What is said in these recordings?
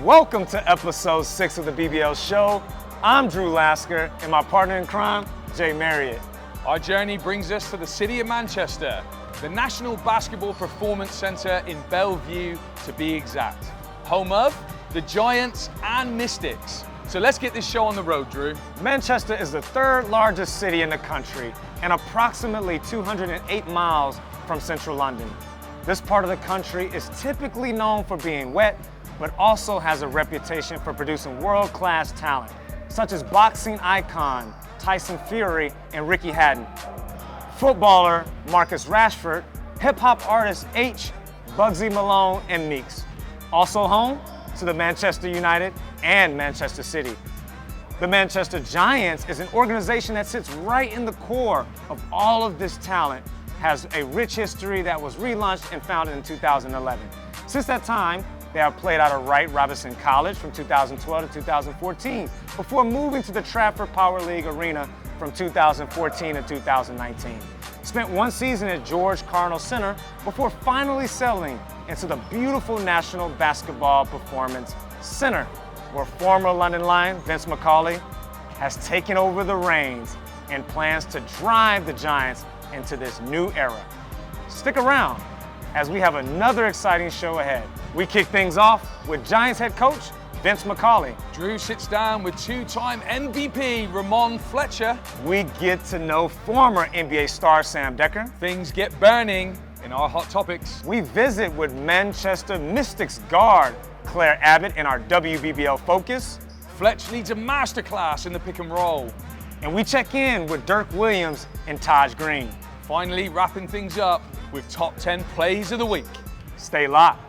Welcome to episode 6 of the BBL show. I'm Drew Lasker and my partner in crime, Jay Marriott. Our journey brings us to the city of Manchester, the National Basketball Performance Centre in Bellevue to be exact. Home of the Giants and Mystics. So let's get this show on the road, Drew. Manchester is the third largest city in the country and approximately 208 miles from central London. This part of the country is typically known for being wet, but also has a reputation for producing world-class talent, such as boxing icon Tyson Fury and Ricky Hatton, footballer Marcus Rashford, hip-hop artist H, Bugsy Malone, and Meeks. Also home to the Manchester United and Manchester City. The Manchester Giants is an organization that sits right in the core of all of this talent, has a rich history that was relaunched and founded in 2011. Since that time, they have played out of Wright Robinson College from 2012 to 2014, before moving to the Trafford Power League Arena from 2014 to 2019. Spent one season at George Cardinal Center before finally settling into the beautiful National Basketball Performance Center, where former London Lion Vince Macaulay has taken over the reins and plans to drive the Giants into this new era. Stick around as we have another exciting show ahead. We kick things off with Giants head coach Vince Macaulay. Drew sits down with two-time MVP Rahmon Fletcher. We get to know former NBA star Sam Dekker. Things get burning in our hot topics. We visit with Manchester Mystics guard Claire Abbott in our WBBL Foucus. Fletch leads a masterclass in the pick and roll. And we check in with Dirk Williams and Tajh Green. Finally wrapping things up with top 10 plays of the week. Stay locked.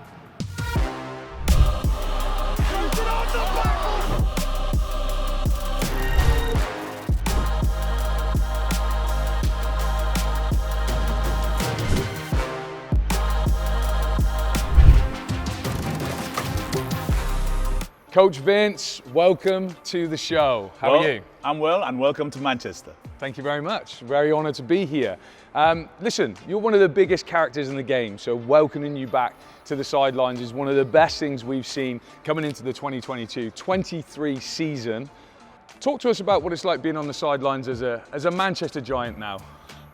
Coach Vince, welcome to the show. How are you? I'm well, and welcome to Manchester. Thank you very much. Very honoured to be here. Listen, you're one of the biggest characters in the game, so welcoming you back to the sidelines is one of the best things we've seen coming into the 2022-23 season. Talk to us about what it's like being on the sidelines as a Manchester Giant now.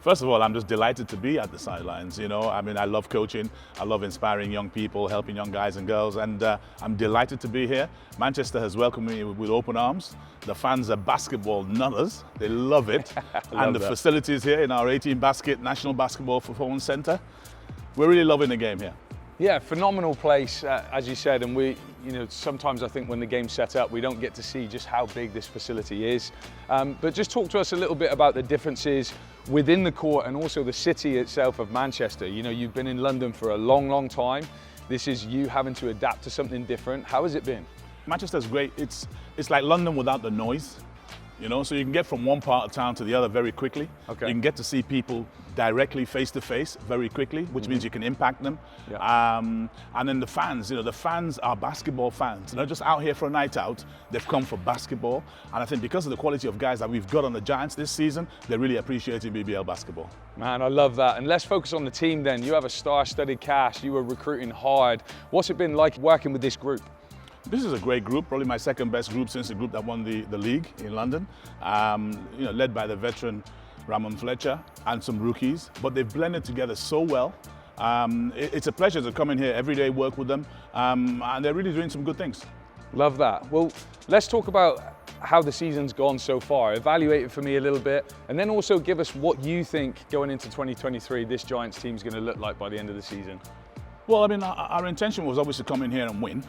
First of all, I'm just delighted to be at the sidelines. You know, I mean, I love coaching. I love inspiring young people, helping young guys and girls, and I'm delighted to be here. Manchester has welcomed me with open arms. The fans are basketball nutters. They love it. And the facilities here in our 18 basket National Basketball Performance Centre, we're really loving the game here. Yeah, phenomenal place, as you said, and we, sometimes I think when the game's set up, we don't get to see just how big this facility is. But just talk to us a little bit about the differences within the court and also the city itself of Manchester. You know, you've been in London for a long, long time. This is you having to adapt to something different. How has it been? Manchester's great. It's like London without the noise. You know, so you can get from one part of town to the other very quickly. Okay. You can get to see people directly face to face very quickly, which means you can impact them. Yeah. And then the fans, the fans are basketball fans. They're not just out here for a night out, they've come for basketball. And I think because of the quality of guys that we've got on the Giants this season, they're really appreciating BBL basketball. Man, I love that. And let's focus on the team then. You have a star-studded cast, you were recruiting hard. What's it been like working with this group? This is a great group, probably my second best group since the group that won the league in London. Led by the veteran Rahmon Fletcher and some rookies, but they've blended together so well. It's a pleasure to come in here every day, work with them, and they're really doing some good things. Love that. Well, let's talk about how the season's gone so far. Evaluate it for me a little bit, and then also give us what you think going into 2023 this Giants team's going to look like by the end of the season. Well, I mean, our intention was always to come in here and win.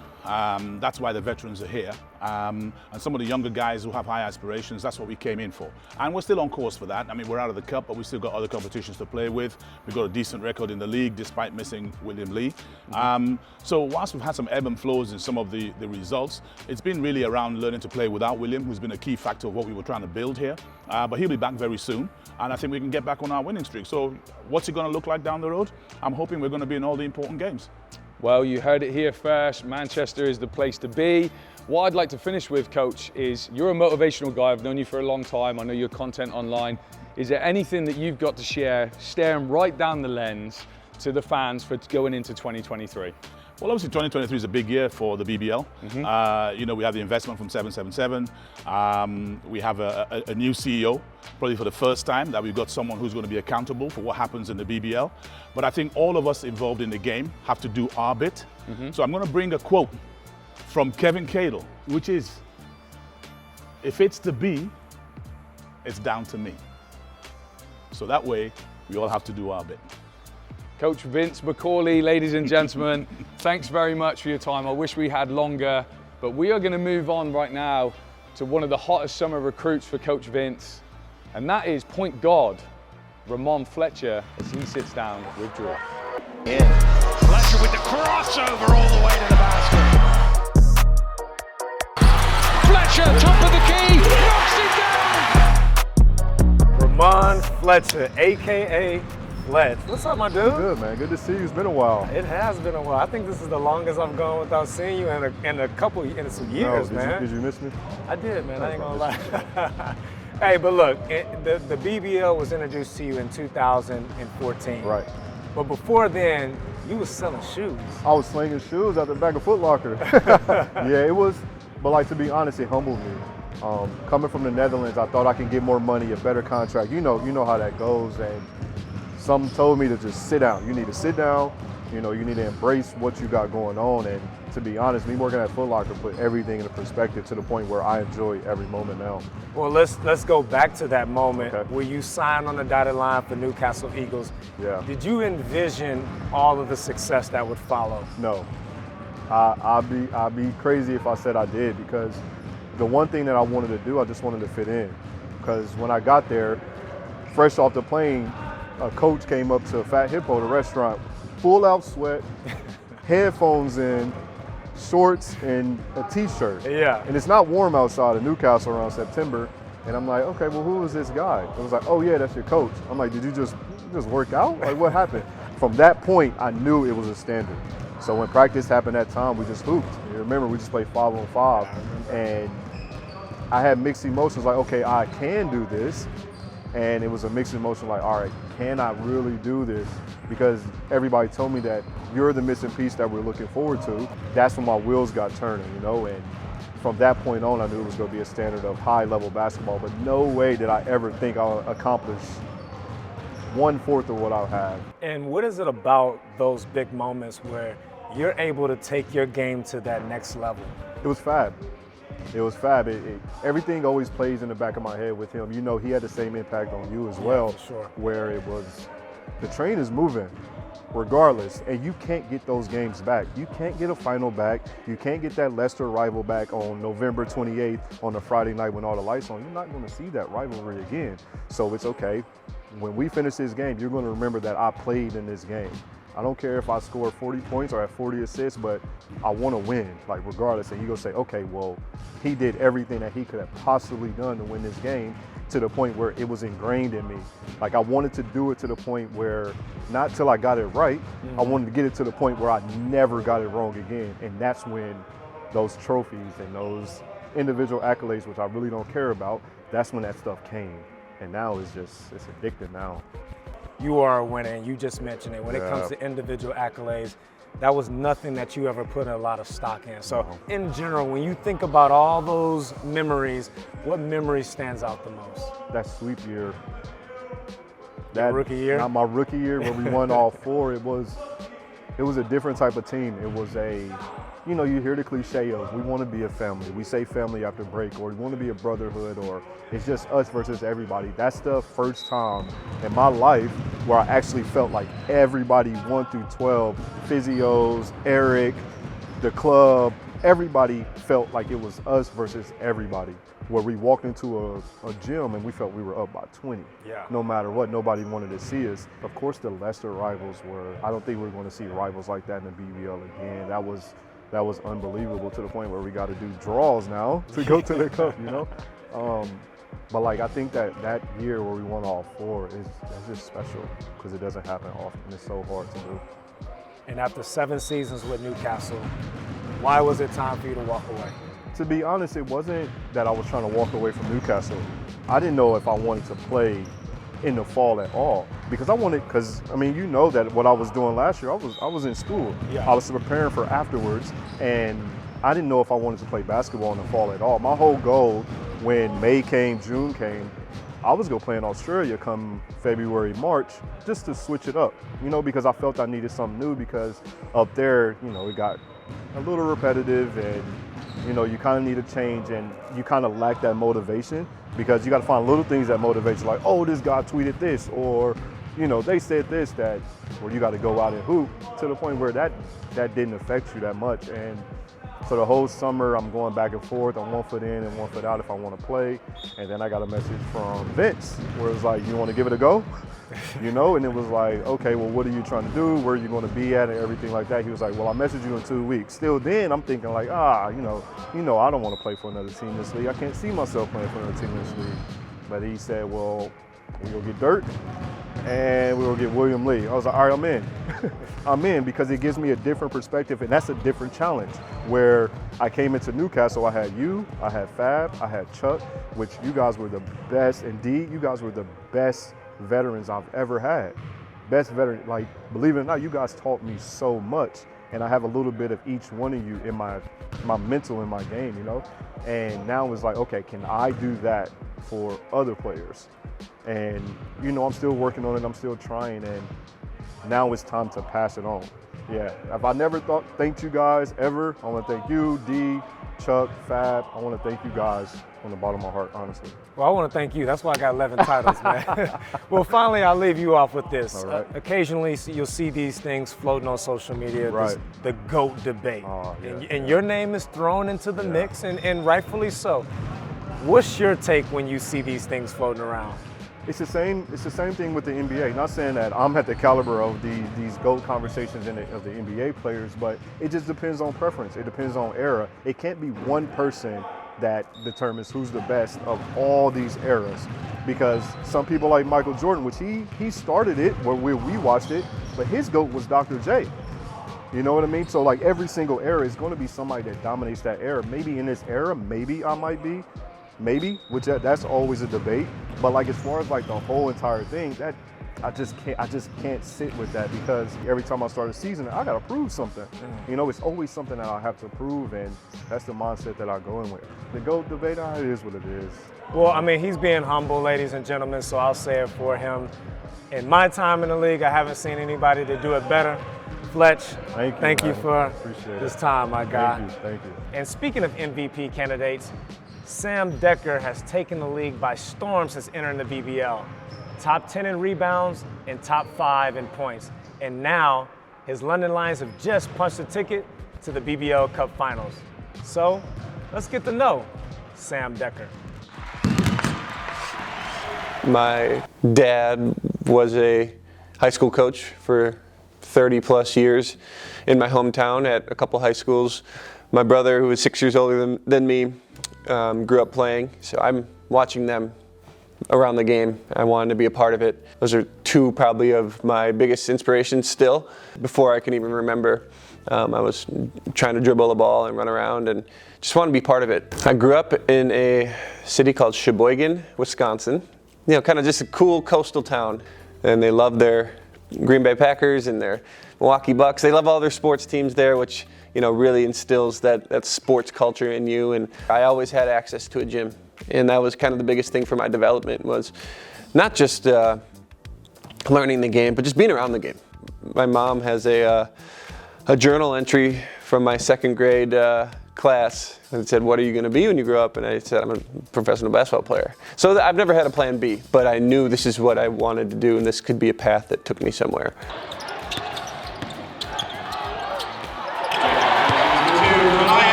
That's why the veterans are here. And some of the younger guys who have high aspirations, that's what we came in for. And we're still on course for that. I mean, we're out of the cup, but we still got other competitions to play with. We've got a decent record in the league, despite missing William Lee. So whilst we've had some ebb and flows in some of the results, it's been really around learning to play without William, who's been a key factor of what we were trying to build here. But he'll be back very soon. And I think we can get back on our winning streak. So what's it going to look like down the road? I'm hoping we're going to be in all the important games. Well, you heard it here first. Manchester is the place to be. What I'd like to finish with, Coach, is you're a motivational guy. I've known you for a long time. I know your content online. Is there anything that you've got to share, staring right down the lens to the fans for going into 2023? Well, obviously 2023 is a big year for the BBL. You know, we have the investment from 777. We have a new CEO, probably for the first time that we've got someone who's going to be accountable for what happens in the BBL. But I think all of us involved in the game have to do our bit. So I'm going to bring a quote from Kevin Cadle, which is, "If it's to be, it's down to me." So that way, we all have to do our bit. Coach Vince Macaulay, ladies and gentlemen, thanks very much for your time. I wish we had longer, but we are going to move on right now to one of the hottest summer recruits for Coach Vince, and that is point guard Rahmon Fletcher as he sits down with Drew. Fletcher with the crossover all the way to the basket. Fletcher, top of the key, knocks it down. Rahmon Fletcher, AKA Fletch. What's up, my dude? Good, man. Good to see you. It's been a while. It has been a while. I think this is the longest I've gone without seeing you in some years, man. Did you miss me? I did, man. I ain't gonna lie. Hey, but look, the BBL was introduced to you in 2014. Right. But before then, you was selling shoes. I was slinging shoes out the back of Foot Locker. Yeah, it was. But like, to be honest, it humbled me. Coming from the Netherlands, I thought I could get more money, a better contract. You know how that goes. And some told me to just sit down. You need to sit down. You know, you need to embrace what you got going on. And to be honest, me working at Foot Locker put everything into perspective to the point where I enjoy every moment now. Well, let's go back to that moment Okay. where you signed on the dotted line for Newcastle Eagles. Yeah. Did you envision all of the success that would follow? No. I'd be crazy if I said I did, because the one thing that I wanted to do, I just wanted to fit in. Because when I got there, fresh off the plane, a coach came up to Fat Hippo, the restaurant, full out sweat, headphones in, shorts, and a t-shirt. Yeah. And it's not warm outside of Newcastle around September. And I'm like, okay, well, who is this guy? It was like, oh yeah, that's your coach. I'm like, did you just work out? Like, what happened? From that point, I knew it was a standard. So when practice happened that time, we just hooped. You remember, we just played 5-on-5. And I had mixed emotions, like, okay, I can do this. And it was a mixed emotion, like, all right, can I really do this? Because everybody told me that you're the missing piece that we're looking forward to. That's when my wheels got turning, you know? And from that point on, I knew it was going to be a standard of high-level basketball, but no way did I ever think I'll accomplish 1/4 of what I'll have. And what is it about those big moments where you're able to take your game to that next level? It was fab. It was fab. Everything always plays in the back of my head with him. You know, he had the same impact on you as well. For sure. Where it was, the train is moving regardless, and you can't get those games back. You can't get a final back. You can't get that Leicester rival back on November 28th on a Friday night when all the lights on. You're not going to see that rivalry again. So it's okay. When we finish this game, you're going to remember that I played in this game. I don't care if I score 40 points or have 40 assists, but I want to win, like, regardless. And you're going to say, okay, well, he did everything that he could have possibly done to win this game, to the point where it was ingrained in me. Like, I wanted to do it to the point where, not till I got it right, I wanted to get it to the point where I never got it wrong again. And that's when those trophies and those individual accolades, which I really don't care about, that's when that stuff came. And now it's addictive now. You are a winner, and you just mentioned it. When it comes to individual accolades, that was nothing that you ever put a lot of stock in. So in general, when you think about all those memories, what memory stands out the most? That sweep year. Your rookie year? Not my rookie year where we won all four. It was a different type of team. It was you know, you hear the cliche of we want to be a family. We say family after break, or we want to be a brotherhood, or it's just us versus everybody. That's the first time in my life where I actually felt like everybody 1 through 12, physios, Eric, the club, everybody felt like it was us versus everybody. Where we walked into a gym and we felt we were up by 20. Yeah. No matter what, nobody wanted to see us. Of course, the Leicester rivals I don't think we're going to see rivals like that in the BBL again. That was unbelievable, to the point where we got to do draws now to go to the cup, you know? But like, I think that year where we won all four that's just special, because it doesn't happen often. It's so hard to do. And after 7 seasons with Newcastle, why was it time for you to walk away? To be honest, it wasn't that I was trying to walk away from Newcastle. I didn't know if I wanted to play in the fall at all, because I mean, you know that what I was doing last year, I was in school. Yeah. I was preparing for afterwards, and I didn't know if I wanted to play basketball in the fall at all. My whole goal when May came, June came, I was going to play in Australia come February, March, just to switch it up, you know, because I felt I needed something new, because up there, you know, it got a little repetitive, and, you know, you kind of need a change, and you kind of lack that motivation, because you got to find little things that motivate you, like, oh, this guy tweeted this, or, you know, they said this, that, where you got to go out and hoop, to the point where that didn't affect you that much. And so the whole summer, I'm going back and forth. I'm 1 foot in and 1 foot out if I want to play. And then I got a message from Vince where it was like, you want to give it a go? You know, and it was like, okay, well, what are you trying to do? Where are you going to be at and everything like that? He was like, well, I'll message you in 2 weeks. Still then, I'm thinking like, you know, I don't want to play for another team this league. I can't see myself playing for another team this league. But he said, well, we'll get Dirk and we'll get William Lee. I was like, all right, I'm in. I'm in, because it gives me a different perspective, and that's a different challenge. Where I came into Newcastle, I had you, I had Fab, I had Chuck, which you guys were the best. Indeed, you guys were the best veterans I've ever had. Best veteran, like, believe it or not, you guys taught me so much, and I have a little bit of each one of you in my mental, in my game, you know? And now it's like, okay, can I do that for other players? And, you know, I'm still working on it, I'm still trying, and now it's time to pass it on. Yeah, if I never thanked you guys ever, I want to thank you, D, Chuck, Fab. I want to thank you guys from the bottom of my heart, honestly. Well, I want to thank you. That's why I got 11 titles, man. Well, finally, I'll leave you off with this. All right. Occasionally, you'll see these things floating on social media, right. the GOAT debate. Yeah, and your name is thrown into the mix, and rightfully so. What's your take when you see these things floating around? It's the same thing with the NBA. Not saying that I'm at the caliber of these GOAT conversations of the NBA players, but it just depends on preference. It depends on era. It can't be one person that determines who's the best of all these eras, because some people like Michael Jordan, which he started it where we watched it, but his GOAT was Dr. J. You know what I mean? So like every single era is going to be somebody that dominates that era. Maybe in this era, maybe I might be. Maybe, which that's always a debate. But like as far as like the whole entire thing, that I just can't sit with that, because every time I start a season, I gotta prove something. You know, it's always something that I have to prove, and that's the mindset that I go in with. The GOAT debate, it is what it is. Well, I mean, he's being humble, ladies and gentlemen, so I'll say it for him. In my time in the league, I haven't seen anybody to do it better. Fletch, thank you for this time, my guy. Thank you. And speaking of MVP candidates, Sam Dekker has taken the league by storm since entering the BBL. Top 10 in rebounds and top 5 in points. And now his London Lions have just punched a ticket to the BBL Cup Finals. So let's get to know Sam Dekker. My dad was a high school coach for 30 plus years in my hometown at a couple high schools. My brother, who was 6 years older than me, grew up playing, so I'm watching them around the game. I wanted to be a part of it. Those are two probably of my biggest inspirations still. Before I can even remember, I was trying to dribble a ball and run around and just wanted to be part of it. I grew up in a city called Sheboygan, Wisconsin. You know, kind of just a cool coastal town. And they love their Green Bay Packers and their Milwaukee Bucks. They love all their sports teams there, which, you know, really instills that sports culture in you. And I always had access to a gym. And that was kind of the biggest thing for my development, was not just learning the game, but just being around the game. My mom has a journal entry from my second grade class that said, "What are you going to be when you grow up?" And I said, "I'm a professional basketball player." So I've never had a plan B, but I knew this is what I wanted to do, and this could be a path that took me somewhere.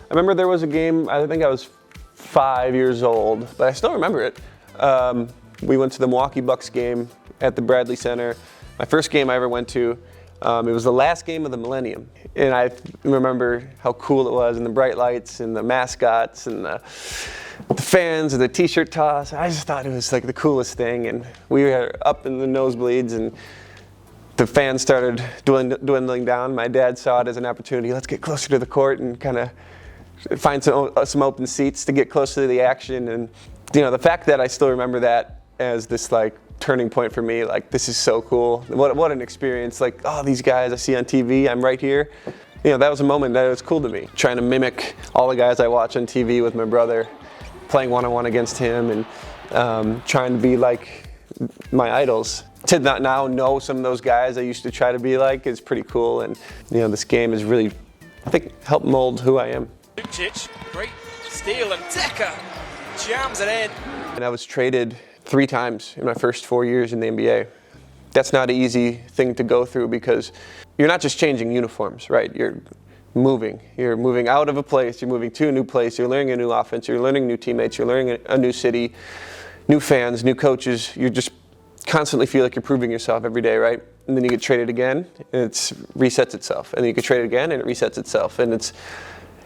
I remember there was a game, I think I was 5 years old, but I still remember it. We went to the Milwaukee Bucks game at the Bradley Center. My first game I ever went to. It was the last game of the millennium. And I remember how cool it was, and the bright lights, and the mascots, and the fans, and the t-shirt toss. I just thought it was like the coolest thing. And we were up in the nosebleeds, and the fans started dwindling down. My dad saw it as an opportunity. Let's get closer to the court and kind of find some open seats to get closer to the action. And you know, the fact that I still remember that as this like turning point for me. Like, this is so cool. What an experience. Like, oh, these guys I see on TV, I'm right here. You know, that was a moment that was cool to me. Trying to mimic all the guys I watch on TV with my brother, playing one-on-one against him, and trying to be like my idols. To not now know some of those guys I used to try to be like is pretty cool. And you know, this game has really, I think, helped mold who I am. Lucic, great steal, and Dekker jams it in. And I was traded 3 times in my first 4 years in the NBA. That's not an easy thing to go through because you're not just changing uniforms, right? You're moving out of a place, you're moving to a new place, you're learning a new offense, you're learning new teammates, you're learning a new city, new fans, new coaches. You just constantly feel like you're proving yourself every day, right? And then you get traded again, and it resets itself. And then you get traded again, and it resets itself. And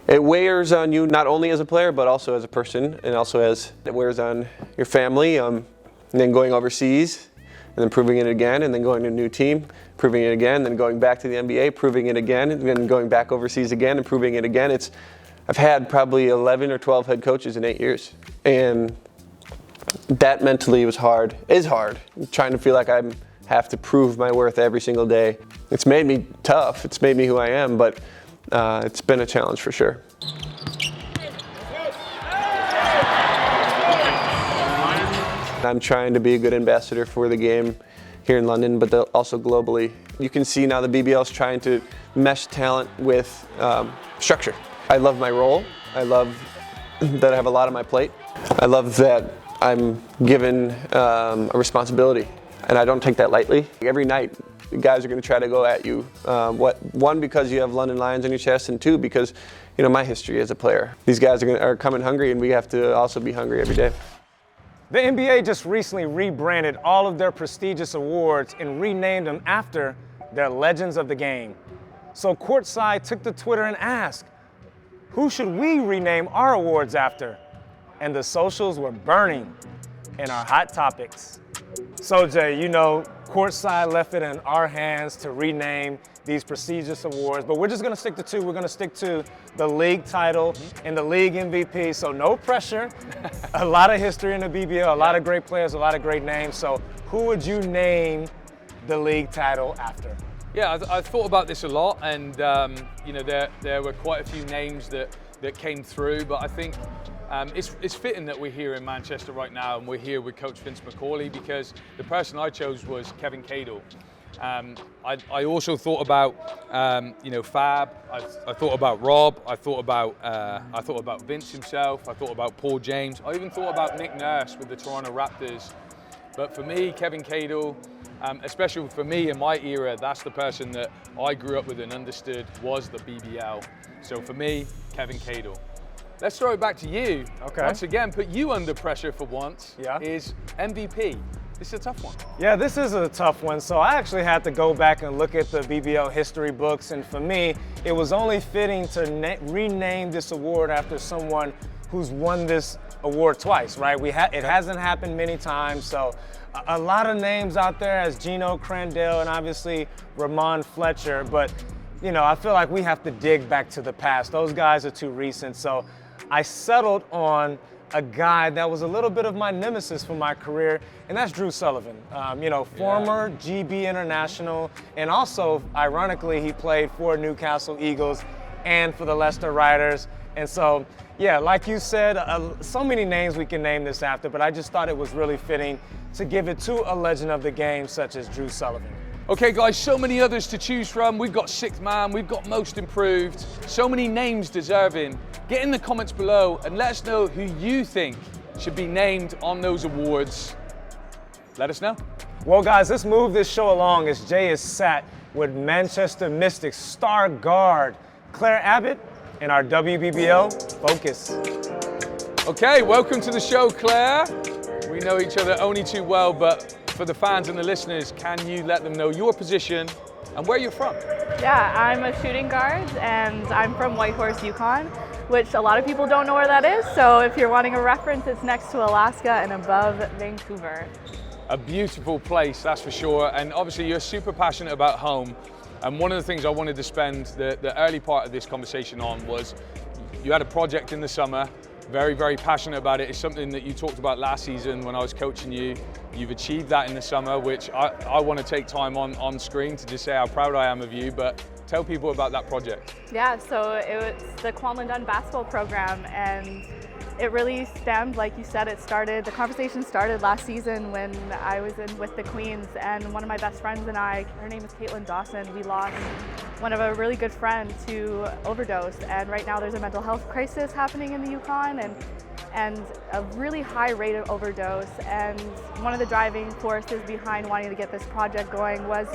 it wears on you not only as a player, but also as a person, and also it wears on your family, and then going overseas, and then proving it again, and then going to a new team, proving it again, then going back to the NBA, proving it again, and then going back overseas again and proving it again. I've had probably 11 or 12 head coaches in 8 years, and that mentally is hard, trying to feel like I have to prove my worth every single day. It's made me tough, it's made me who I am, but it's been a challenge for sure. I'm trying to be a good ambassador for the game here in London, but also globally. You can see now the BBL is trying to mesh talent with structure. I love my role. I love that I have a lot on my plate. I love that I'm given a responsibility, and I don't take that lightly. Every night, the guys are going to try to go at you. One, because you have London Lions on your chest, and 2, because you know my history as a player. These guys are coming hungry, and we have to also be hungry every day. The NBA just recently rebranded all of their prestigious awards and renamed them after their legends of the game. So Courtside took to Twitter and asked, who should we rename our awards after? And the socials were burning in our hot topics. So Jay, you know, Courtside left it in our hands to rename these prestigious awards, but we're just gonna stick to 2. We're gonna stick to the league title and the league MVP, so no pressure. A lot of history in the BBL, a lot of great players, a lot of great names. So who would you name the league title after? Yeah, I've thought about this a lot, and you know, there were quite a few names that came through, but I think it's fitting that we're here in Manchester right now, and we're here with Coach Vince Macaulay, because the person I chose was Kevin Cadle. I also thought about you know, Fab. I thought about Rob. I thought about Vince himself. I thought about Paul James. I even thought about Nick Nurse with the Toronto Raptors. But for me, Kevin Cadle, especially for me in my era, that's the person that I grew up with and understood was the BBL. So for me, Kevin Cadle. Let's throw it back to you. Okay. Once again, put you under pressure for once. Yeah. Is MVP. This is a tough one. Yeah, this is a tough one. So I actually had to go back and look at the BBL history books, and for me, it was only fitting to rename this award after someone who's won this award twice, right? It hasn't happened many times, so a lot of names out there as Gino Crandell and obviously Rahmon Fletcher, but you know, I feel like we have to dig back to the past. Those guys are too recent, so I settled on a guy that was a little bit of my nemesis for my career, and that's Drew Sullivan. You know, former GB international, and also, ironically, he played for Newcastle Eagles and for the Leicester Riders. And so, yeah, like you said, so many names we can name this after, but I just thought it was really fitting to give it to a legend of the game such as Drew Sullivan. Okay guys, so many others to choose from. We've got Sixth Man, we've got Most Improved, so many names deserving. Get in the comments below and let us know who you think should be named on those awards. Let us know. Well guys, let's move this show along as Jay is sat with Manchester Mystics star guard Claire Abbott in our WBBL Foucus. Okay, welcome to the show, Claire. We know each other only too well, but for the fans and the listeners, can you let them know your position and where you're from? Yeah, I'm a shooting guard and I'm from Whitehorse, Yukon, which a lot of people don't know where that is. So if you're wanting a reference, it's next to Alaska and above Vancouver. A beautiful place, that's for sure. And obviously you're super passionate about home. And one of the things I wanted to spend the early part of this conversation on was you had a project in the summer, very, very passionate about it. It's something that you talked about last season when I was coaching you. You've achieved that in the summer, which I want to take time on screen to just say how proud I am of you, but tell people about that project. Yeah, so it was the Kwamlandun basketball program, and it really stemmed, like you said, the conversation started last season when I was in with the Queens, and one of my best friends and I, her name is Caitlin Dawson, we lost one of a really good friend to overdose, and right now there's a mental health crisis happening in the Yukon, and a really high rate of overdose, and one of the driving forces behind wanting to get this project going was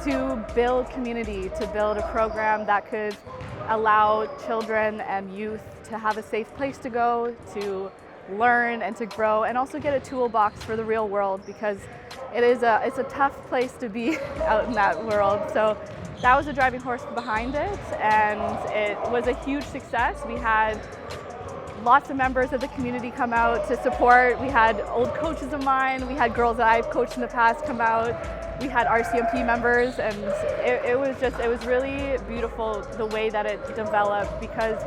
to build community, to build a program that could allow children and youth to have a safe place to go, to learn and to grow, and also get a toolbox for the real world, because it's a tough place to be out in that world. So that was the driving horse behind it, and it was a huge success. We had lots of members of the community come out to support. We had old coaches of mine, we had girls that I've coached in the past come out, we had RCMP members, and it was really beautiful the way that it developed, because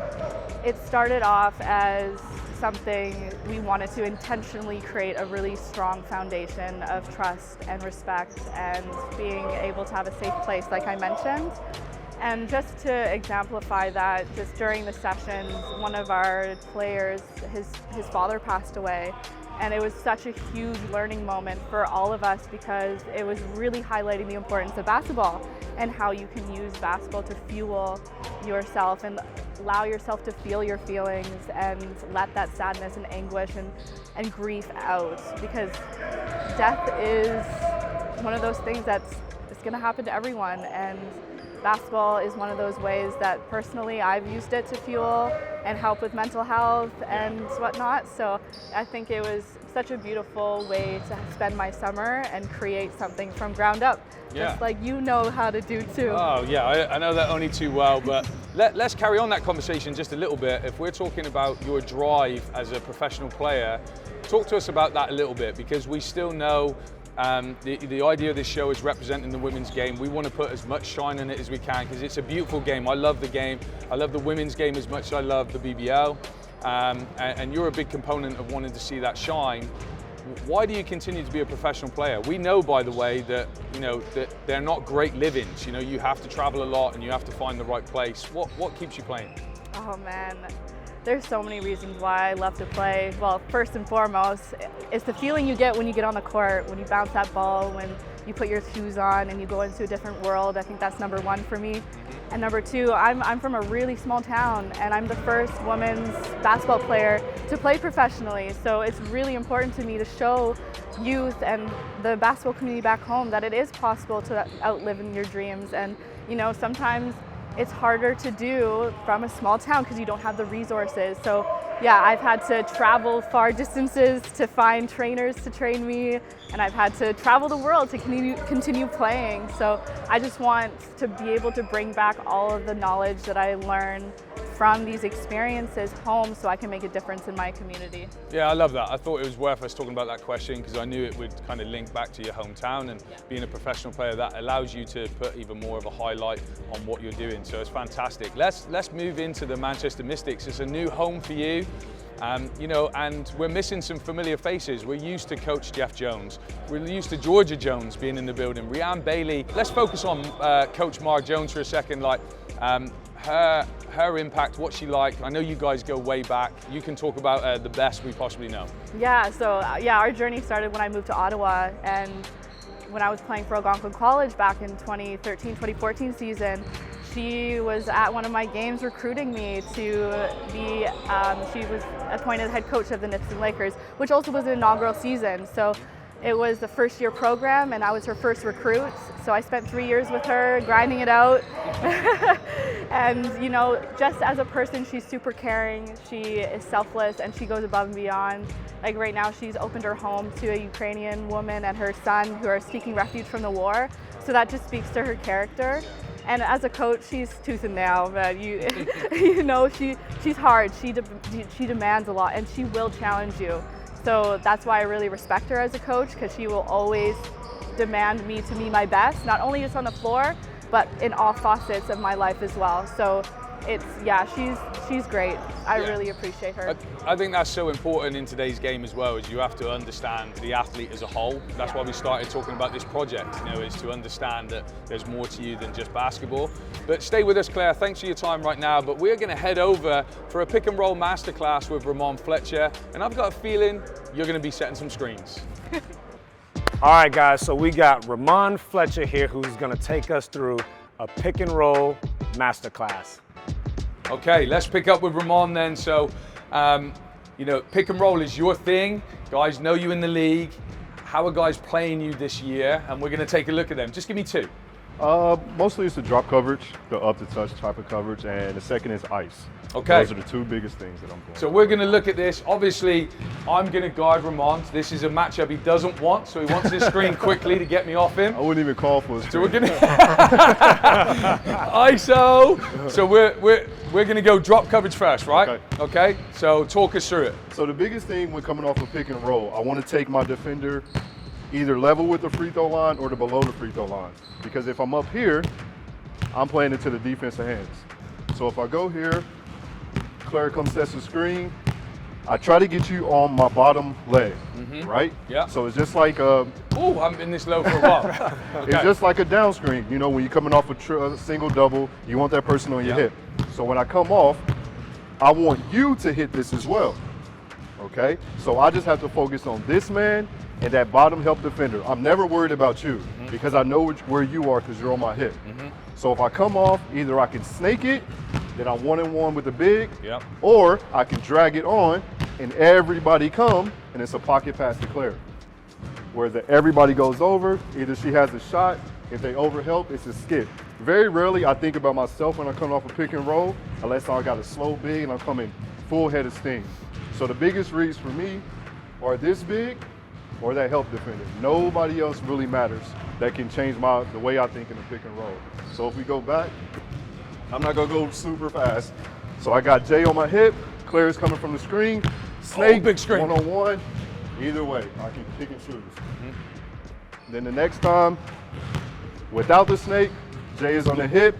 it started off as something we wanted to intentionally create a really strong foundation of trust and respect and being able to have a safe place, like I mentioned. And just to exemplify that, just during the sessions, one of our players, his father passed away. And it was such a huge learning moment for all of us, because it was really highlighting the importance of basketball and how you can use basketball to fuel yourself and allow yourself to feel your feelings and let that sadness and anguish and grief out. Because death is one of those things that's going to happen to everyone, and basketball is one of those ways that personally I've used it to fuel and help with mental health and whatnot. So I think it was such a beautiful way to spend my summer and create something from ground up, just like you know how to do too. Oh yeah, I know that only too well, but let's carry on that conversation just a little bit. If we're talking about your drive as a professional player, talk to us about that a little bit, because we still know the idea of this show is representing the women's game. We want to put as much shine on it as we can, because it's a beautiful game. I love the game. I love the women's game as much as I love the BBL. And you're a big component of wanting to see that shine. Why do you continue to be a professional player? We know, by the way, that that they're not great live-ins. You have to travel a lot and you have to find the right place. What keeps you playing? Oh man. There's so many reasons why I love to play. Well, first and foremost, it's the feeling you get when you get on the court, when you bounce that ball, when you put your shoes on and you go into a different world. I think that's number one for me. And number two, I'm from a really small town, and I'm the first women's basketball player to play professionally. So it's really important to me to show youth and the basketball community back home that it is possible to outlive in your dreams. And sometimes it's harder to do from a small town because you don't have the resources. So yeah, I've had to travel far distances to find trainers to train me, and I've had to travel the world to continue playing. So I just want to be able to bring back all of the knowledge that I learned from these experiences home so I can make a difference in my community. Yeah, I love that. I thought it was worth us talking about that question because I knew it would kind of link back to your hometown, and being a professional player, that allows you to put even more of a highlight on what you're doing. So it's fantastic. Let's move into the Manchester Mystics. It's a new home for you. And we're missing some familiar faces. We're used to Coach Jeff Jones. We're used to Georgia Jones being in the building. Rhiannon Bailey. Let's focus on Coach Mark Jones for a second. Her impact, what she like. I know you guys go way back. You can talk about the best we possibly know. Yeah, so our journey started when I moved to Ottawa, and when I was playing for Algonquin College back in 2013-2014 season. She was at one of my games recruiting me to be, she was appointed head coach of the Nipson Lakers, which also was an inaugural season. So it was the first year program and I was her first recruit. So I spent 3 years with her grinding it out. And just as a person, she's super caring, she is selfless, and she goes above and beyond. Like right now, she's opened her home to a Ukrainian woman and her son who are seeking refuge from the war. So that just speaks to her character. And as a coach, she's tooth and nail, but she's hard. She demands a lot, and she will challenge you. So that's why I really respect her as a coach, because she will always demand me to be my best, not only just on the floor, but in all facets of my life as well. So she's great. I really appreciate her. I think that's so important in today's game as well, is you have to understand the athlete as a whole. That's why we started talking about this project, is to understand that there's more to you than just basketball. But stay with us, Claire. Thanks for your time right now. But we're going to head over for a pick and roll masterclass with Rahmon Fletcher. And I've got a feeling you're going to be setting some screens. All right, guys, so we got Rahmon Fletcher here who's gonna take us through a pick and roll masterclass. Okay, let's pick up with Rahmon then. So, pick and roll is your thing. Guys know you in the league. How are guys playing you this year? And we're gonna take a look at them. Just give me two. Mostly it's the drop coverage, the up to touch type of coverage, and the second is ice. Okay. Those are the two biggest things that I'm doing. So we're going to look at this. Obviously, I'm going to guard Rahmon. This is a matchup he doesn't want, so he wants this screen quickly to get me off him. I wouldn't even call for a screen. So we're going to ISO. So we're going to go drop coverage first, right? Okay. So talk us through it. So the biggest thing when coming off a pick and roll, I want to take my defender either level with the free throw line or below the free throw line. Because if I'm up here, I'm playing into the defensive hands. So if I go here, Claire comes sets the screen, I try to get you on my bottom leg, right? Yeah. So it's just like a... Ooh, I haven't been this low for a while. Okay. It's just like a down screen. When you're coming off a single double, you want that person on your hip. So when I come off, I want you to hit this as well, okay? So I just have to focus on this man and that bottom help defender. I'm never worried about you because I know where you are because you're on my hip. So if I come off, either I can snake it, then I'm 1-on-1 with the big, or I can drag it on and everybody come and it's a pocket pass to Claire. Where everybody goes over, either she has a shot, if they overhelp, it's a skip. Very rarely I think about myself when I come off a pick and roll, unless I got a slow big and I'm coming full head of steam. So the biggest reads for me are this big or that help defender. Nobody else really matters that can change the way I think in the pick and roll. So if we go back, I'm not gonna go super fast. So I got Jay on my hip, Claire's coming from the screen, snake, big screen. 1-on-1, either way, I can pick and choose. Then the next time, without the snake, Jay is on the hip,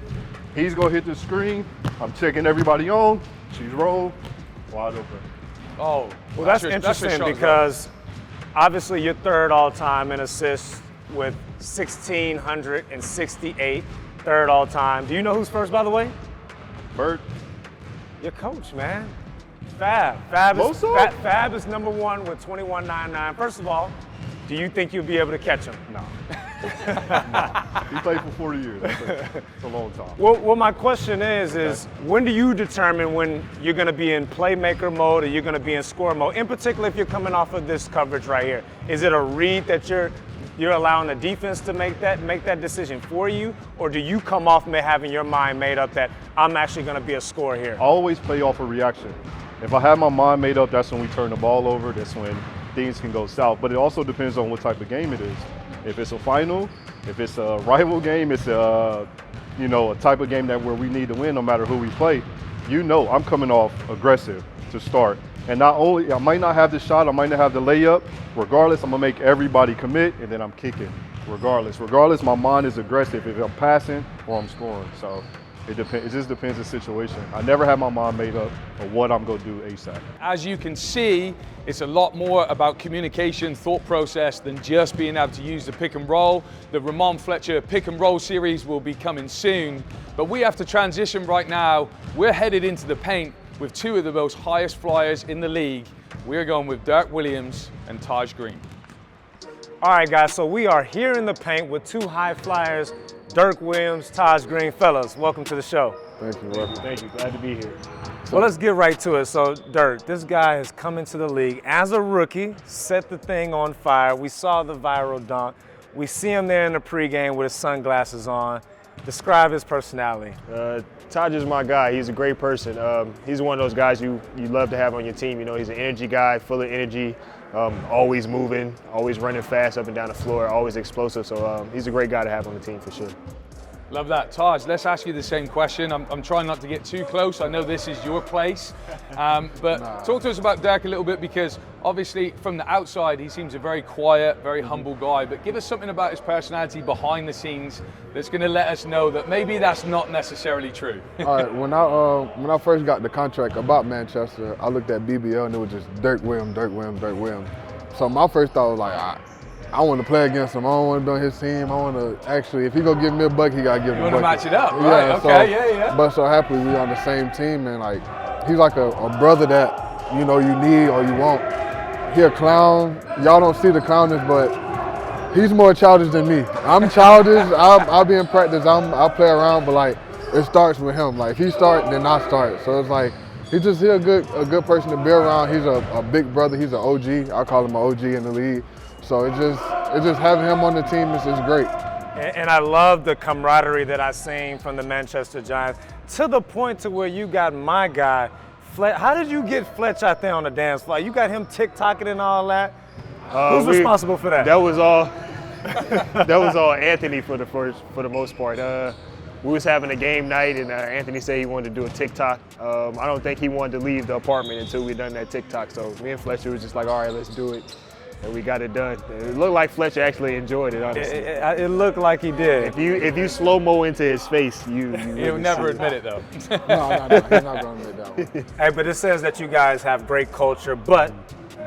he's gonna hit the screen, I'm checking everybody on, she's rolled, wide open. Oh, well that's interesting because obviously you're third all time in assists with 1,668, third all time. Do you know who's first, by the way? Bird. Your coach, man. Fab. Fab is number one with 21.99. First of all, do you think you'll be able to catch him? No. He played for 40 years. That's a long time. Well, my question is when do you determine when you're going to be in playmaker mode or you're going to be in score mode? In particular, if you're coming off of this coverage right here, is it a read that you're allowing the defense to make that decision for you, or do you come off having your mind made up that I'm actually going to be a scorer here? I always play off a reaction. If I have my mind made up, that's when we turn the ball over. That's when things can go south. But it also depends on what type of game it is. If it's a final, if it's a rival game, it's a type of game where we need to win no matter who we play. I'm coming off aggressive to start. And not only, I might not have the shot, I might not have the layup. Regardless, I'm gonna make everybody commit and then I'm kicking. Regardless, my mind is aggressive if I'm passing or I'm scoring. So it depends. It just depends on the situation. I never have my mind made up of what I'm gonna do ASAP. As you can see, it's a lot more about communication, thought process than just being able to use the pick and roll. The Rahmon Fletcher pick and roll series will be coming soon, but we have to transition right now. We're headed into the paint with two of the most highest flyers in the league. We're going with Dirk Williams and Tajh Green. All right, guys, so we are here in the paint with two high flyers, Dirk Williams, Tajh Green. Fellas, welcome to the show. Thank you, bro. Thank you, glad to be here. Well, let's get right to it. So, Dirk, this guy has come into the league as a rookie, set the thing on fire. We saw the viral dunk. We see him there in the pregame with his sunglasses on. Describe his personality. Tajh is my guy. He's a great person. He's one of those guys you love to have on your team. He's an energy guy, full of energy, always moving, always running fast up and down the floor, always explosive. So he's a great guy to have on the team for sure. Love that. Tajh, let's ask you the same question. I'm trying not to get too close. I know this is your place. But talk to us about Dirk a little bit, because obviously from the outside he seems a very quiet, very humble guy. But give us something about his personality behind the scenes that's going to let us know that maybe that's not necessarily true. All right, when I first got the contract about Manchester, I looked at BBL and it was just Dirk Williams, Dirk Williams, Dirk Williams. So my first thought was like, I want to play against him. I don't want to be on his team. I want to actually, if he gonna give me a buck, he gotta give me a buck. You want to match it up, yeah, right? Okay, yeah. But so happily we on the same team, and like he's like a brother that you need or you want. He a clown. Y'all don't see the clownness, but he's more childish than me. I'm childish. I'll be in practice. I'll play around, but like it starts with him. Like if he starts, then I start. So it's like he's a good person to be around. He's a big brother. He's an OG. I call him an OG in the league. So it's just having him on the team is great. And I love the camaraderie that I seen from the Manchester Giants, to the point to where you got my guy, how did you get Fletch out there on the dance floor? You got him TikToking and all that? Who's responsible for that? That was all Anthony for the most part. We was having a game night, and Anthony said he wanted to do a TikTok. I don't think he wanted to leave the apartment until we done that TikTok. So me and Fletcher was just like, all right, let's do it. And we got it done. It looked like Fletcher actually enjoyed it, honestly. It looked like he did. If you slow-mo into his face, He'll never admit it, though. No, he's not going to admit that one. Hey, but it says that you guys have great culture, but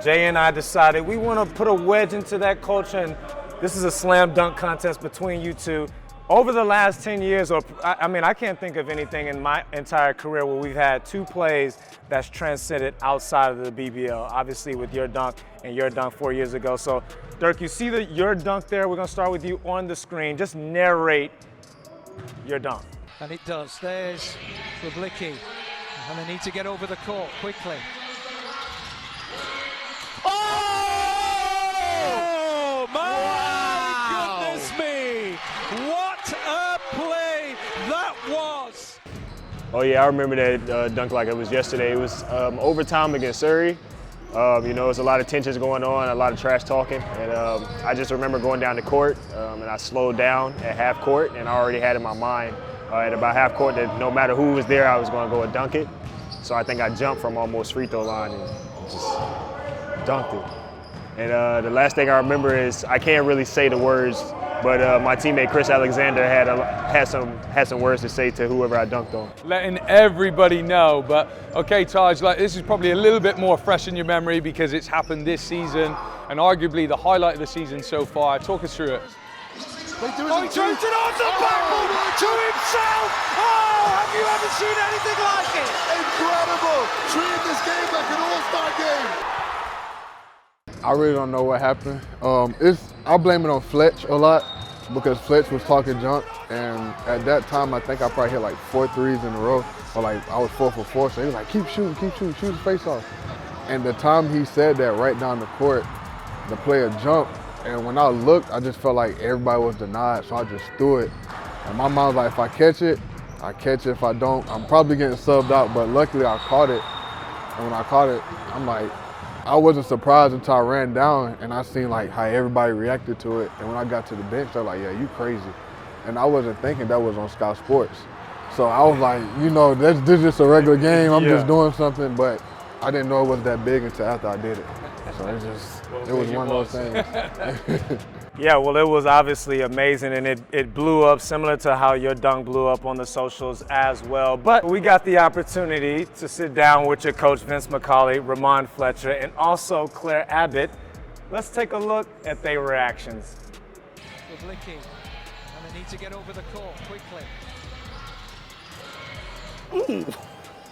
Jay and I decided we want to put a wedge into that culture, and this is a slam dunk contest between you two. Over the last 10 years, I can't think of anything in my entire career where we've had two plays that's transcended outside of the BBL, obviously with your dunk and your dunk 4 years ago. So, Dirk, you see your dunk there. We're going to start with you on the screen. Just narrate your dunk. And it does. There's Publicki. And they need to get over the court quickly. Oh, my goodness me! What a play that was! Oh yeah, I remember that dunk like it was yesterday. It was overtime against Surrey. There's a lot of tensions going on, a lot of trash talking, and I just remember going down the court, and I slowed down at half court, and I already had in my mind at about half court that no matter who was there, I was going to go and dunk it. So I think I jumped from almost free throw line and just dunked it. And the last thing I remember is, I can't really say the words, but my teammate Chris Alexander had some words to say to whoever I dunked on. Letting everybody know, but okay, Tajh, this is probably a little bit more fresh in your memory because it's happened this season and arguably the highlight of the season so far. Talk us through it. He throws it on the backboard to himself! Oh, have you ever seen anything like it? Incredible! Treating this game like an all-star game. I really don't know what happened. I blame it on Fletch a lot because Fletch was talking junk, and at that time I think I probably hit like 4 threes in a row, or like I was 4 for 4. So he was like, keep shooting, shoot his face off. And the time he said that, right down the court, the player jumped, and when I looked, I just felt like everybody was denied, so I just threw it. And my mom was like, if I catch it, I catch it. If I don't, I'm probably getting subbed out, but luckily I caught it. And when I caught it, I'm like, I wasn't surprised until I ran down and I seen like how everybody reacted to it. And when I got to the bench, they're like, yeah, you crazy. And I wasn't thinking that was on Sky Sports. So I was like, this is just a regular game. I'm just doing something, but I didn't know it was that big until after I did it. So it was one of those things. Yeah, well, it was obviously amazing, and it blew up similar to how your dunk blew up on the socials as well. But we got the opportunity to sit down with your coach, Vince Macaulay, Rahmon Fletcher, and also Claire Abbott. Let's take a look at their reactions. Publicki, and they need to get over the court quickly. Ooh.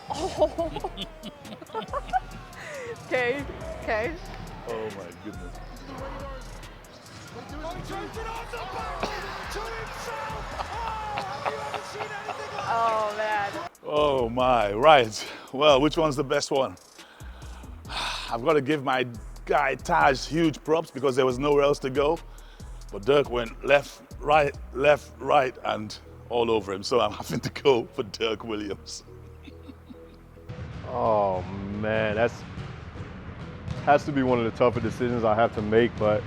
Oh. Okay. Oh my goodness. Oh man. Oh my, right. Well, which one's the best one? I've got to give my guy Tajh huge props because there was nowhere else to go. But Dirk went left, right, and all over him. So I'm having to go for Dirk Williams. Oh man, has to be one of the tougher decisions I have to make, but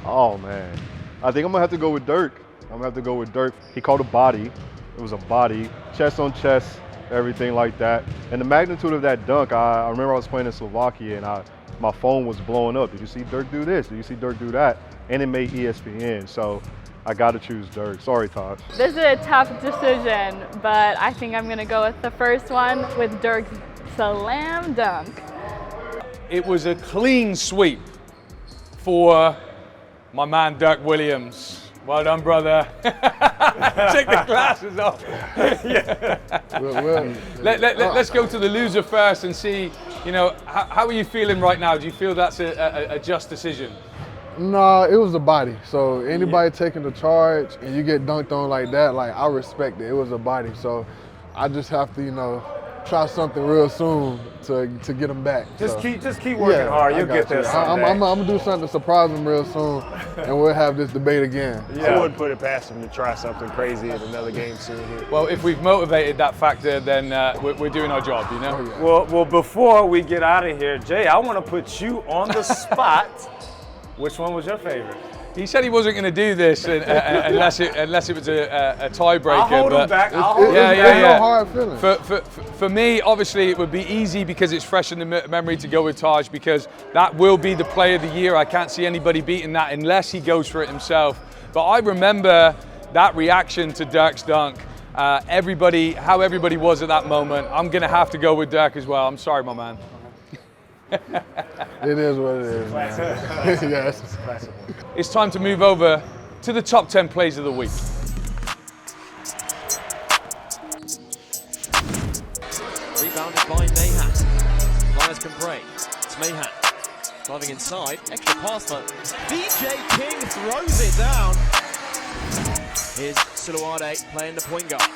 oh man, I think I'm gonna have to go with Dirk. I'm gonna have to go with Dirk. He called a body. It was a body, chest on chest, everything like that. And the magnitude of that dunk, I remember I was playing in Slovakia and my phone was blowing up. Did you see Dirk do this? Did you see Dirk do that? And it made ESPN, so I gotta choose Dirk. Sorry, Tajh. This is a tough decision, but I think I'm gonna go with the first one with Dirk's slam dunk. It was a clean sweep for my man Dirk Williams. Well done, brother. Take the glasses off. Yeah. Let's go to the loser first and see, you know, how are you feeling right now? Do you feel that's a just decision? No, it was a body. So anybody taking the charge and you get dunked on like that, like I respect it. It was a body. So I just have to, you know, try something real soon to get them back. Just keep working hard. You'll get there someday. I'm gonna do something to surprise them real soon, and we'll have this debate again. I wouldn't put it past him to try something crazy in another game soon here. Well, if we've motivated that factor, then we're doing our job, you know? Oh, yeah. Well, before we get out of here, Jay, I want to put you on the spot. Which one was your favorite? He said he wasn't going to do this unless it was a tiebreaker. I'll hold him back. No hard feeling. For me, obviously, it would be easy because it's fresh in the memory to go with Tajh, because that will be the play of the year. I can't see anybody beating that unless he goes for it himself. But I remember that reaction to Dirk's dunk. How everybody was at that moment. I'm going to have to go with Dirk as well. I'm sorry, my man. It is what it is, man. Yes. It's time to move over to the top 10 plays of the week. Rebounded by Mahan. Lions can break. It's Mahan driving inside. Extra pass for DJ King, throws it down. Here's SHOOOOOW playing the point guard.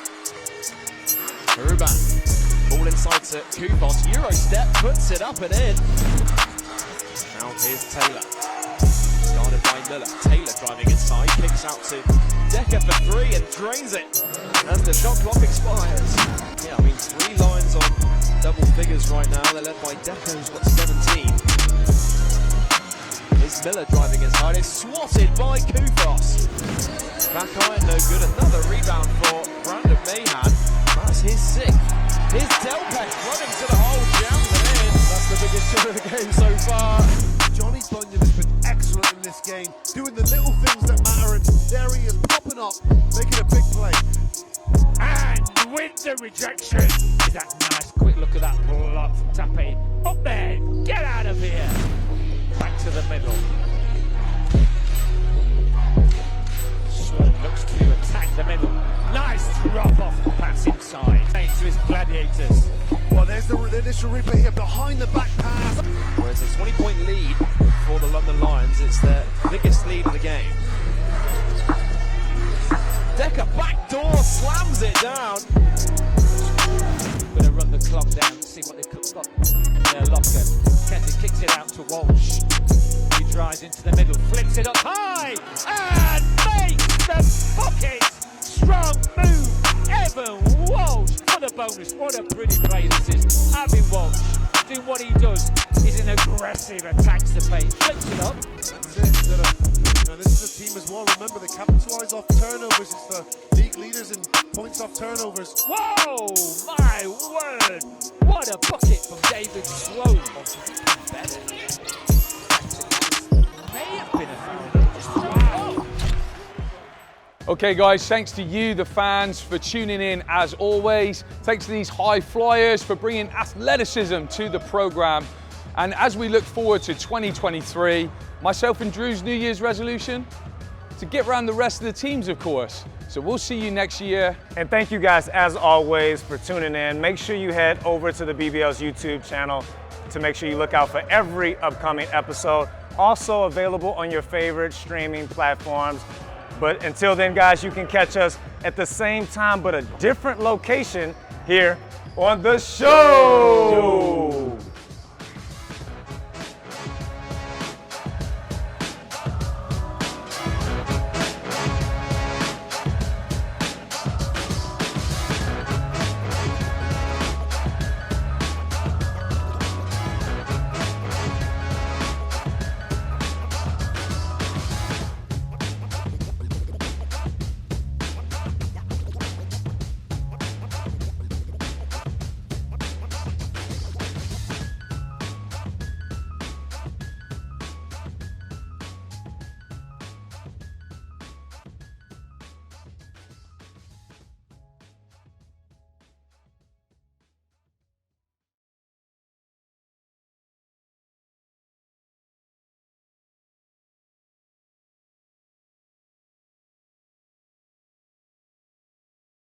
Ruban. Ball inside to Kufos, Euro step, puts it up and in. Now here's Taylor. Guarded by Miller. Taylor driving inside, kicks out to Dekker for three and drains it as the shot clock expires. Yeah, I mean, 3 lines on double figures right now. They're led by Dekker, who's got 17. Here's Miller driving inside, it's swatted by Kufos. Back iron, no good. Another rebound for Brandon Mahan. That's his 6th. Here's Dekker running to the hole, jams it in. That's the biggest shot of the game so far. Johnny Bunyan has been excellent in this game, doing the little things that matter, and there he is popping up, making a big play. And with the rejection, is that nice quick look at that block from Tajh. Up there, get out of here. Back to the middle. Swan looks to attack the middle. Nice drop off pass inside. To his gladiators. Well, there's the initial replay here, behind the back pass. Well, it's a 20-point lead for the London Lions. It's their biggest lead of the game. Dekker backdoor slams it down. Gonna run the clock down, see what they've got in their locker. Kentis kicks it out to Walsh. He drives into the middle, flicks it up high, and makes the pocket. Strong move, Evan Walsh for the bonus. What a pretty play this is. Evan Walsh doing what he does. He's an aggressive, attacks the paint, flips it up. That's it. This is a team as well. Remember, they capitalise off turnovers. It's the league leaders in points off turnovers. Whoa, my word. What a bucket from David Sloan. Better. May have been a few minutes. Wow. Okay guys, thanks to you, the fans, for tuning in as always. Thanks to these high flyers for bringing athleticism to the program. And as we look forward to 2023, myself and Drew's New Year's resolution, to get around the rest of the teams, of course. So we'll see you next year. And thank you guys, as always, for tuning in. Make sure you head over to the BBL's YouTube channel to make sure you look out for every upcoming episode. Also available on your favorite streaming platforms. But until then, guys, you can catch us at the same time but a different location here on the show.